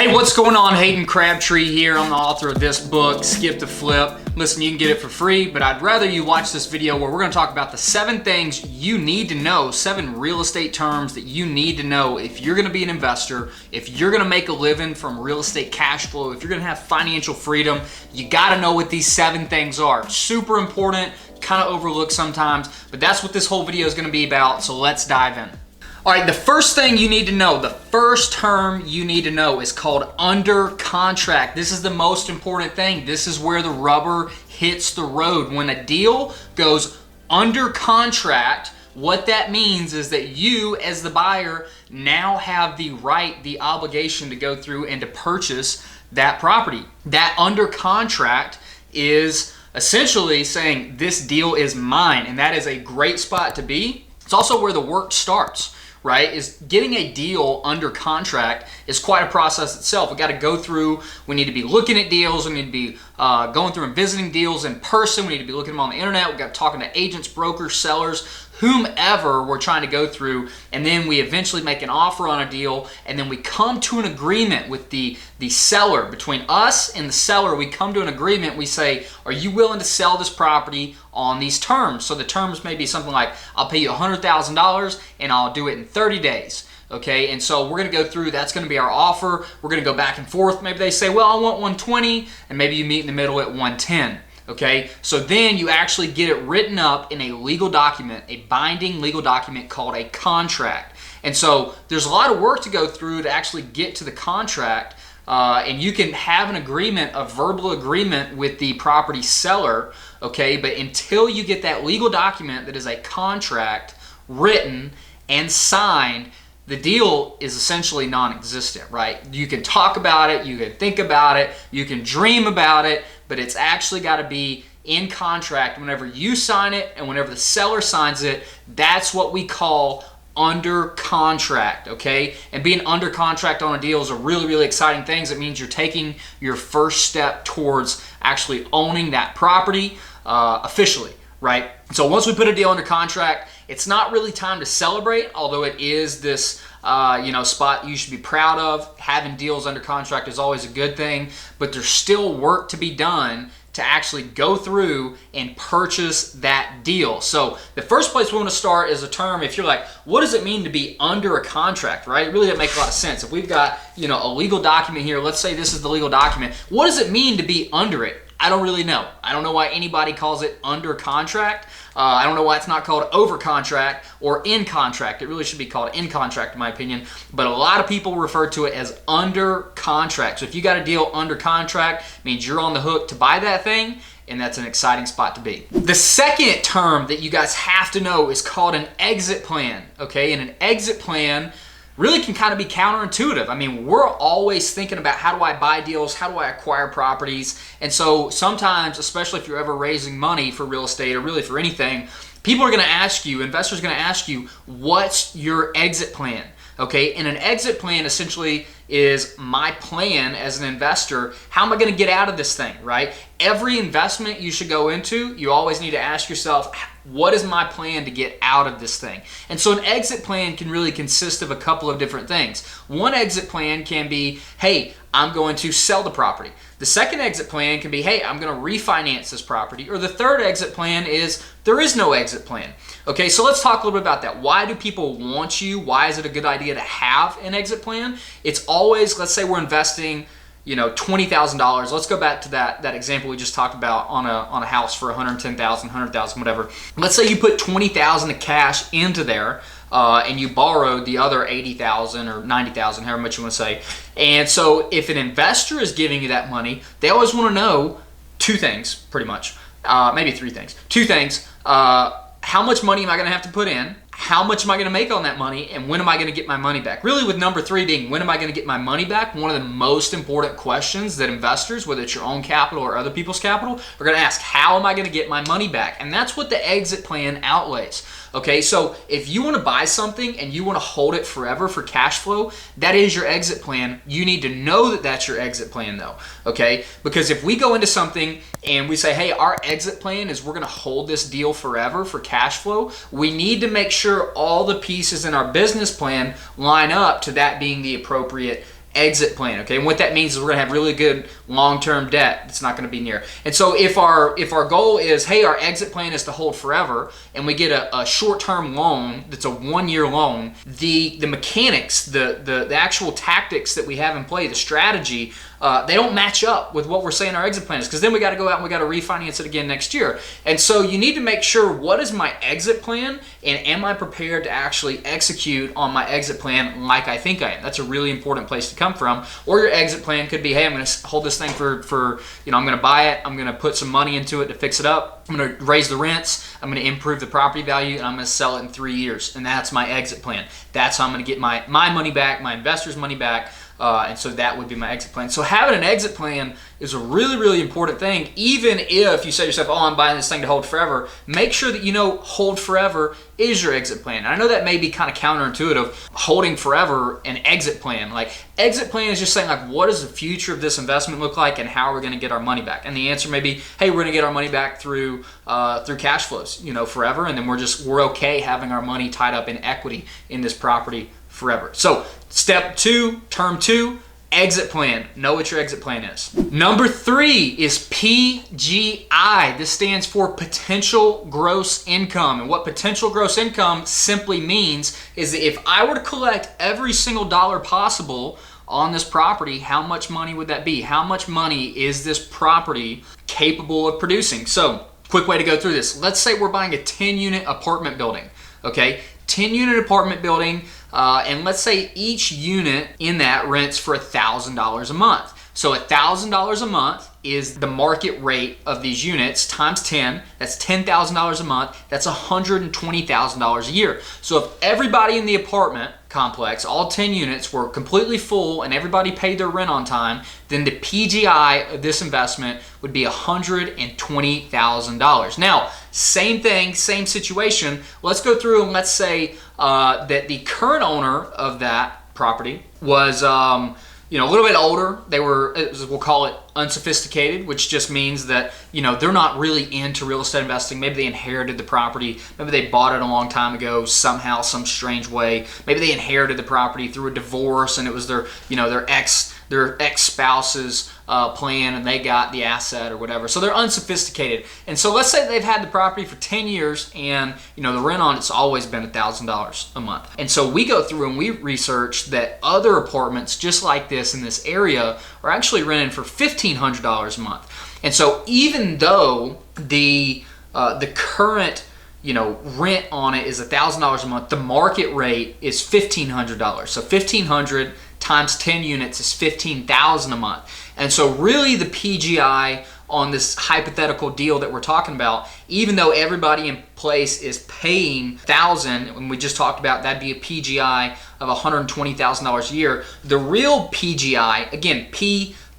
Hey, what's going on? Hayden Crabtree here. I'm the author of this book, Skip the Flip. Listen, you can get it for free, but I'd rather you watch this video where we're going to talk about the 7 things you need to know, 7 real estate terms that you need to know if you're going to be an investor, if you're going to make a living from real estate cash flow, if you're going to have financial freedom. You got to know what these 7 things are. Super important, kind of overlooked sometimes, but that's what this whole video is going to be about, so let's dive in. All right, the first thing you need to know, the first term you need to know is called under contract. This is the most important thing. This is where the rubber hits the road. When a deal goes under contract, what that means is that you, as the buyer, now have the right, the obligation to go through and to purchase that property. That under contract is essentially saying this deal is mine, and that is a great spot to be. It's also where the work starts. Right, is getting a deal under contract is quite a process itself. We got to go through, we need to be looking at deals, we need to be going through and visiting deals in person, we need to be looking at them on the internet, we got to talking to agents, brokers, sellers, whomever we're trying to go through, and then we eventually make an offer on a deal, and then we come to an agreement with the seller. Between us and the seller, we come to an agreement. We say, are you willing to sell this property on these terms? So the terms may be something like, I'll pay you $100,000 and I'll do it in 30 days. Okay, and so we're going to go through, that's going to be our offer. We're going to go back and forth. Maybe they say, well, I want 120, and maybe you meet in the middle at 110. Okay, so then you actually get it written up in a legal document, a binding legal document called a contract. And so there's a lot of work to go through to actually get to the contract, and you can have an agreement, a verbal agreement with the property seller, okay, but until you get that legal document that is a contract written and signed, the deal is essentially non-existent, right? You can talk about it, you can think about it, you can dream about it, but it's actually got to be in contract. Whenever you sign it and whenever the seller signs it, that's what we call under contract, okay? And being under contract on a deal is a really, really exciting thing. It means you're taking your first step towards actually owning that property officially, right? So once we put a deal under contract, it's not really time to celebrate, although it is this spot you should be proud of. Having deals under contract is always a good thing, but there's still work to be done to actually go through and purchase that deal. So the first place we want to start is a term. If you're like, what does it mean to be under a contract, right? It really doesn't make a lot of sense. If we've got, a legal document here, let's say this is the legal document. What does it mean to be under it? I don't really know. I don't know why anybody calls it under contract. I don't know why it's not called over contract or in contract. It really should be called in contract in my opinion. But a lot of people refer to it as under contract. So if you got a deal under contract, it means you're on the hook to buy that thing, and that's an exciting spot to be. The second term that you guys have to know is called an exit plan. Okay, and an exit plan really can kind of be counterintuitive. I mean, we're always thinking about how do I buy deals, how do I acquire properties, and so sometimes, especially if you're ever raising money for real estate or really for anything, people are going to ask you, investors are going to ask you, what's your exit plan? Okay, and an exit plan essentially is my plan as an investor. How am I going to get out of this thing, right? Every investment you should go into, you always need to ask yourself, what is my plan to get out of this thing? And so an exit plan can really consist of a couple of different things. One exit plan can be, hey, I'm going to sell the property. The second exit plan can be, hey, I'm going to refinance this property. Or the third exit plan is, there is no exit plan. Okay, so let's talk a little bit about that. Why do people want you? Why is it a good idea to have an exit plan? It's always, let's say we're investing, $20,000. Let's go back to that example we just talked about on a house for $110,000, $100,000, whatever. Let's say you put $20,000 of cash into there, and you borrowed the other $80,000 or $90,000, however much you want to say. And so if an investor is giving you that money, they always want to know 2 things, pretty much, maybe 3 things. 2 things. How much money am I going to have to put in? How much am I going to make on that money? And when am I going to get my money back? Really, with number 3 being, when am I going to get my money back? One of the most important questions that investors, whether it's your own capital or other people's capital, are going to ask, how am I going to get my money back? And that's what the exit plan outlays. Okay, so if you want to buy something and you want to hold it forever for cash flow, that is your exit plan. You need to know that that's your exit plan though, okay? Because if we go into something and we say, hey, our exit plan is we're going to hold this deal forever for cash flow, we need to make sure all the pieces in our business plan line up to that being the appropriate exit plan, okay? And what that means is we're gonna have really good long-term debt. It's not gonna be near. And so if our goal is, hey, our exit plan is to hold forever, and we get a short-term loan that's a 1-year loan, the mechanics, the actual tactics that we have in play, the strategy, they don't match up with what we're saying our exit plan is, because then we got to go out and we got to refinance it again next year. And so you need to make sure, what is my exit plan, and am I prepared to actually execute on my exit plan like I think I am? That's a really important place to come from. Or your exit plan could be, hey, I'm going to hold this thing for I'm going to buy it, I'm going to put some money into it to fix it up, I'm going to raise the rents, I'm going to improve the property value, and I'm going to sell it in 3 years. And that's my exit plan. That's how I'm going to get my money back, my investors' money back. And so that would be my exit plan. So having an exit plan is a really, really important thing. Even if you say to yourself, oh, I'm buying this thing to hold forever, make sure that you know hold forever is your exit plan. And I know that may be kind of counterintuitive, holding forever an exit plan. Like, exit plan is just saying, like, what does the future of this investment look like, and how are we going to get our money back? And the answer may be, hey, we're going to get our money back through cash flows, forever, and then we're okay having our money tied up in equity in this property forever. So step 2, term 2, exit plan. Know what your exit plan is. Number 3 is PGI. This stands for potential gross income. And what potential gross income simply means is that if I were to collect every single dollar possible on this property, how much money would that be? How much money is this property capable of producing? So, quick way to go through this. Let's say we're buying a 10-unit apartment building, okay? 10-unit apartment building, and let's say each unit in that rents for $1,000 a month. So $1,000 a month is the market rate of these units times 10. That's $10,000 a month. That's $120,000 a year. So if everybody in the apartment complex, all 10 units, were completely full and everybody paid their rent on time, then the PGI of this investment would be $120,000. Now, same thing, same situation. Let's go through and let's say that the current owner of that property was a little bit older. They were, we'll call it unsophisticated, which just means that, they're not really into real estate investing. Maybe they inherited the property. Maybe they bought it a long time ago, somehow, some strange way. Maybe they inherited the property through a divorce, and it was their ex-spouse's plan, and they got the asset or whatever. So they're unsophisticated. And so let's say they've had the property for 10 years, and the rent on it's always been $1,000 a month. And so we go through and we research that other apartments just like this in this area are actually renting for $1,500 a month. And so even though the current rent on it is $1,000 a month, the market rate is $1,500. So $1,500 times 10 units is $15,000 a month. And so really the PGI on this hypothetical deal that we're talking about, even though everybody in place is paying $1,000, and we just talked about that'd be a PGI of $120,000 a year, the real PGI, again,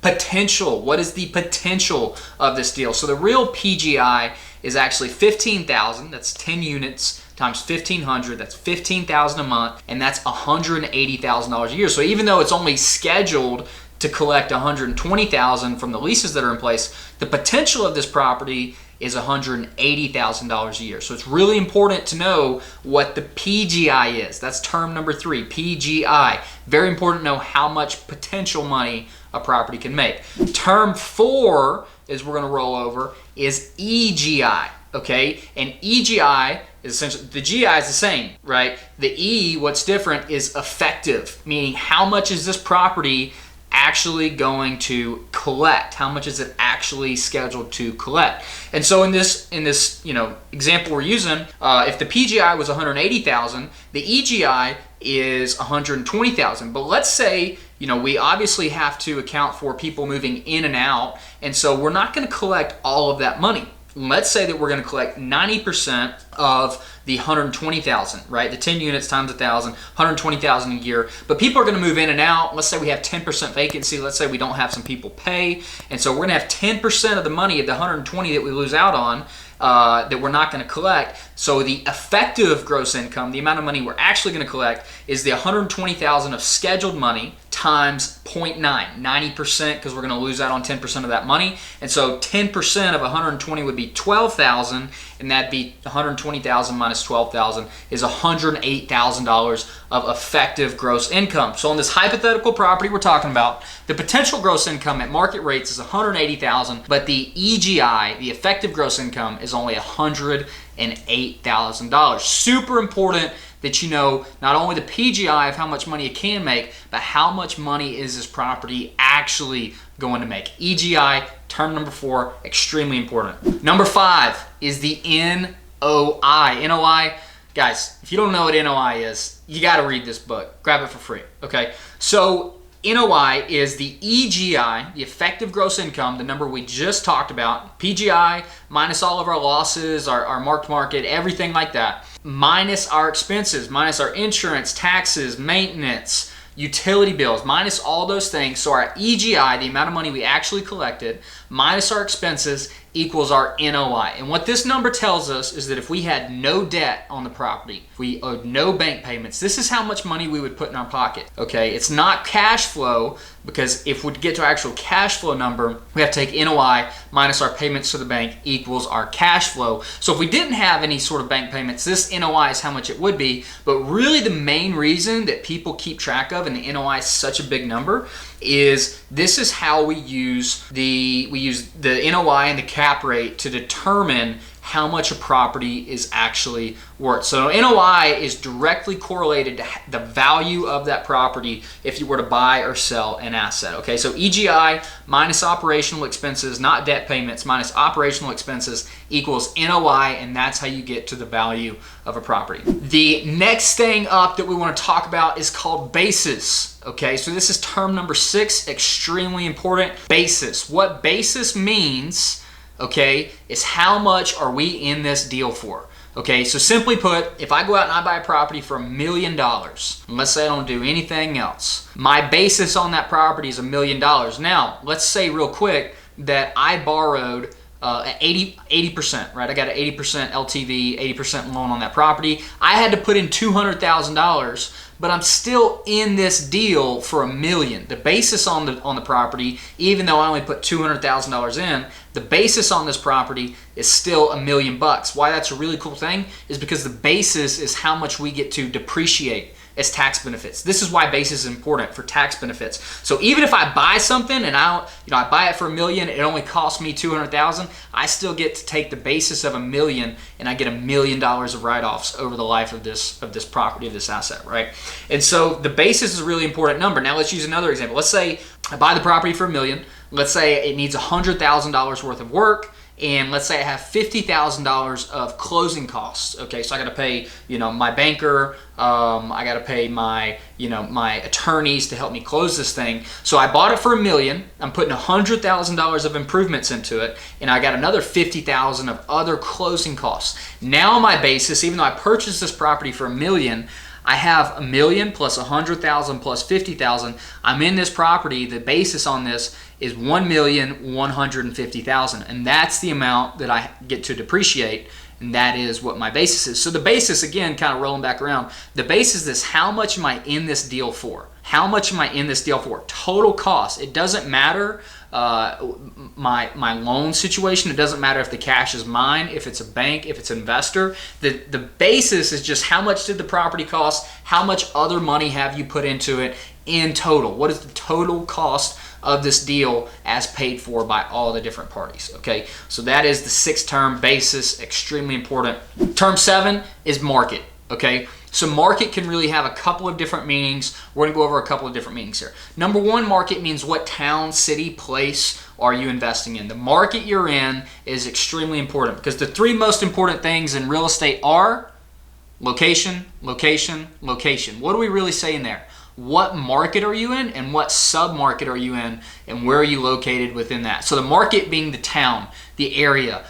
potential. What is the potential of this deal? So the real PGI is actually $15,000. That's 10 units times $1,500. That's $15,000 a month, and that's $180,000 a year. So even though it's only scheduled to collect $120,000 from the leases that are in place, the potential of this property is $180,000 a year. So it's really important to know what the PGI is. That's term number 3, PGI. Very important to know how much potential money a property can make. Term 4 is we're going to roll over is EGI, okay? And EGI is essentially, the GI is the same, right? The E, what's different is effective, meaning how much is this property actually going to collect? How much is it actually scheduled to collect? And so in this example we're using, if the PGI was $180,000, the EGI is $120,000. But let's say we obviously have to account for people moving in and out, and so we're not going to collect all of that money. Let's say that we're going to collect 90% of the $120,000, right? The 10 units times 1,000, $120,000 a year. But people are going to move in and out. Let's say we have 10% vacancy. Let's say we don't have some people pay, and so we're going to have 10% of the money of the 120 that we lose out on that we're not going to collect. So the effective gross income, the amount of money we're actually going to collect, is the $120,000 of scheduled money times 0.9, 90%, because we're going to lose out on 10% of that money. And so 10% of 120 would be $12,000, and that'd be $120,000 $120,000 minus $12,000 is $108,000 of effective gross income. So on this hypothetical property we're talking about, the potential gross income at market rates is $180,000, but the EGI, the effective gross income, is only $108,000. Super important that you know not only the PGI of how much money it can make, but how much money is this property actually going to make. EGI, term number 4, extremely important. Number 5 is the NOI. NOI, guys, if you don't know what NOI is, you got to read this book. Grab it for free, okay? So NOI is the EGI, the effective gross income, the number we just talked about, PGI minus all of our losses, our marked market, everything like that, minus our expenses, minus our insurance, taxes, maintenance, utility bills, minus all those things. So our EGI, the amount of money we actually collected, minus our expenses equals our NOI. And what this number tells us is that if we had no debt on the property, if we owed no bank payments, this is how much money we would put in our pocket. Okay, it's not cash flow, because if we get to our actual cash flow number, we have to take NOI minus our payments to the bank equals our cash flow. So if we didn't have any sort of bank payments, this NOI is how much it would be. But really the main reason that people keep track of, and the NOI is such a big number, is this is how we use the NOI and the cap rate to determine how much a property is actually worth. So NOI is directly correlated to the value of that property if you were to buy or sell an asset. Okay, so EGI minus operational expenses, not debt payments, minus operational expenses equals NOI, and that's how you get to the value of a property. The next thing up that we want to talk about is called basis. Okay, so this is term number 6, extremely important. Basis. What basis means, okay, is how much are we in this deal for? Okay, so simply put, if I go out and I buy a property for $1 million, and let's say I don't do anything else, my basis on that property is $1 million. Now, let's say real quick that I borrowed 80%, right? I got an 80% LTV, 80% loan on that property. I had to put in $200,000, but I'm still in this deal for $1 million. The basis on the property, even though I only put $200,000 in, the basis on this property is still $1 million. Why that's a really cool thing is because the basis is how much we get to depreciate as tax benefits. This is why basis is important for tax benefits. So even if I buy something and I buy it for $1 million, it only costs me $200,000, I still get to take the basis of $1 million and I get $1 million of write-offs over the life of this property, of this asset, right? And so the basis is a really important number. Now let's use another example. Let's say I buy the property for $1 million. Let's say it needs $100,000 worth of work. And let's say I have $50,000 of closing costs. Okay, so I got to pay, my banker. I got to pay my attorneys to help me close this thing. So I bought it for $1 million. I'm putting $100,000 of improvements into it, and I got another $50,000 of other closing costs. Now my basis, even though I purchased this property for $1 million, I have $1 million plus $100,000 plus $50,000. I'm in this property. The basis on this is $1,150,000, and that's the amount that I get to depreciate, and that is what my basis is. So the basis, again, kind of rolling back around, the basis is how much am I in this deal for? How much am I in this deal for? Total cost. It doesn't matter my loan situation. It doesn't matter if the cash is mine, if it's a bank, if it's an investor. The basis is just how much did the property cost? How much other money have you put into it in total? What is the total cost of this deal as paid for by all the different parties? Okay, so that is the 6th term, basis, extremely important. Term 7 is market. Okay, so market can really have a couple of different meanings. We're gonna go over a couple of different meanings here. Number 1, market means what town, city, place are you investing in? The market you're in is extremely important because the 3 most important things in real estate are location, location, location. What are we really saying there? What market are you in and what sub-market are you in and where are you located within that? So the market being the town, the area,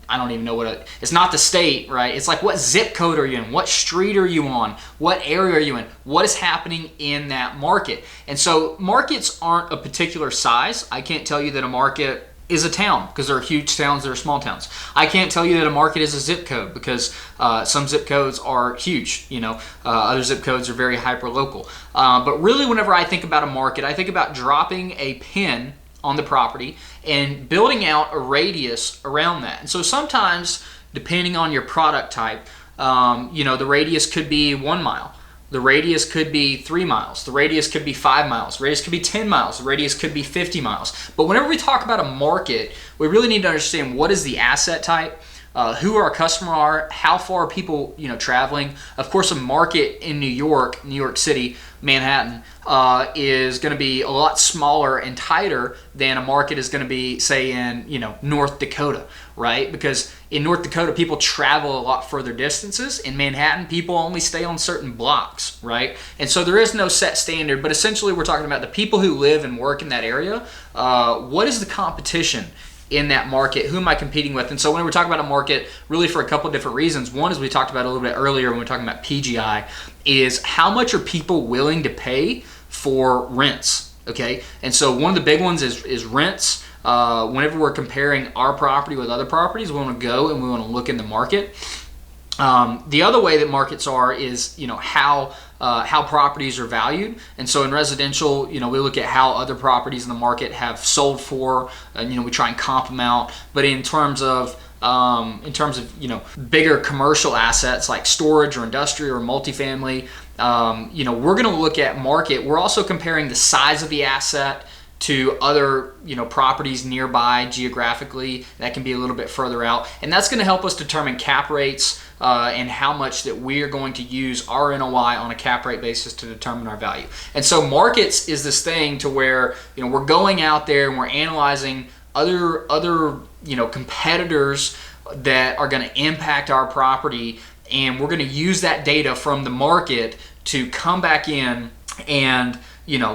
I don't even know it's not the state, right? It's like what zip code are you in? What street are you on? What area are you in? What is happening in that market? And so markets aren't a particular size. I can't tell you that a market is a town because there are huge towns, there are small towns. I can't tell you that a market is a zip code because some zip codes are huge, other zip codes are very hyper local. But really whenever I think about a market, I think about dropping a pin on the property and building out a radius around that. And so sometimes depending on your product type, the radius could be 1 mile. The radius could be 3 miles. The radius could be 5 miles. The radius could be 10 miles. The radius could be 50 miles. But whenever we talk about a market, we really need to understand what is the asset type, who our customer are, how far are people traveling. Of course, a market in New York City, Manhattan, is going to be a lot smaller and tighter than a market is going to be, say, in North Dakota, right? Because in North Dakota, people travel a lot further distances. In Manhattan, people only stay on certain blocks, right? And so there is no set standard, but essentially we're talking about the people who live and work in that area. What is the competition in that market? Who am I competing with? And so when we're talking about a market, really for a couple of different reasons. One is we talked about a little bit earlier when we were talking about PGI, is how much are people willing to pay for rents, okay? And so one of the big ones is rents. Whenever we're comparing our property with other properties, we want to go and we want to look in the market. The other way that markets are is how properties are valued. And so in residential, we look at how other properties in the market have sold for, and we try and comp them out. But in terms of bigger commercial assets like storage or industrial or multifamily, we're going to look at market. We're also comparing the size of the asset to other properties nearby geographically that can be a little bit further out, and that's going to help us determine cap rates and how much that we are going to use our NOI on a cap rate basis to determine our value. And so markets is this thing to where we're going out there and we're analyzing other competitors that are going to impact our property, and we're going to use that data from the market to come back in and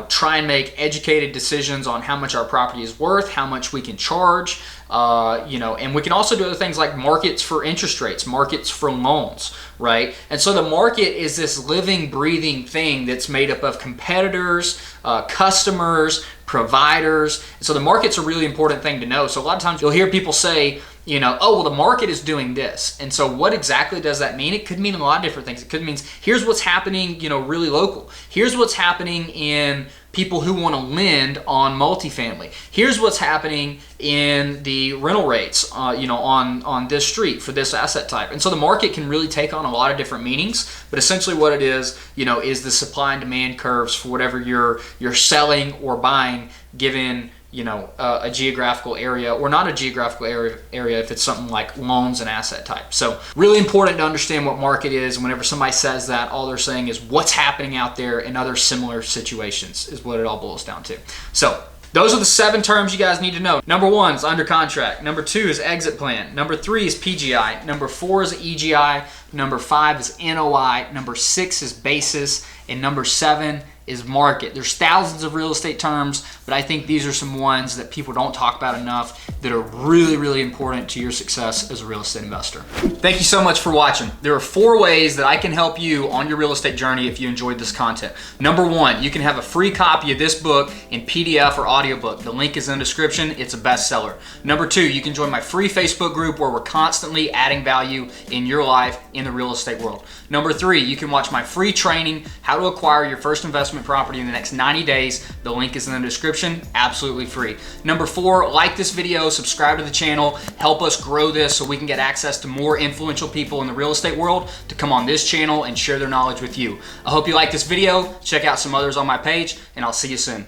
try and make educated decisions on how much our property is worth, how much we can charge, and we can also do other things like markets for interest rates, markets for loans, right? And so the market is this living, breathing thing that's made up of competitors, customers, providers. And so the market's a really important thing to know. So a lot of times you'll hear people say, oh, well, the market is doing this. And so what exactly does that mean? It could mean a lot of different things. It could mean here's what's happening, really local. Here's what's happening in people who want to lend on multifamily. Here's what's happening in the rental rates, on this street for this asset type. And so the market can really take on a lot of different meanings, but essentially what it is the supply and demand curves for whatever you're selling or buying, given a geographical area or not a geographical area if it's something like loans and asset type. So really important to understand what market is. Whenever somebody says that, all they're saying is what's happening out there in other similar situations is what it all boils down to. So those are the 7 terms you guys need to know. Number 1 is under contract. Number 2 is exit plan. Number 3 is PGI. Number 4 is EGI. Number 5 is NOI. Number 6 is basis. And number 7 is market. There's thousands of real estate terms, but I think these are some ones that people don't talk about enough that are really, really important to your success as a real estate investor. Thank you so much for watching. There are 4 ways that I can help you on your real estate journey if you enjoyed this content. Number 1, you can have a free copy of this book in PDF or audiobook. The link is in the description. It's a bestseller. Number 2, you can join my free Facebook group where we're constantly adding value in your life in the real estate world. Number 3, you can watch my free training, How to Acquire Your First Investment Property in the Next 90 Days. The link is in the description, absolutely free. Number 4, like this video, subscribe to the channel, help us grow this so we can get access to more influential people in the real estate world to come on this channel and share their knowledge with you. I hope you like this video. Check out some others on my page, and I'll see you soon.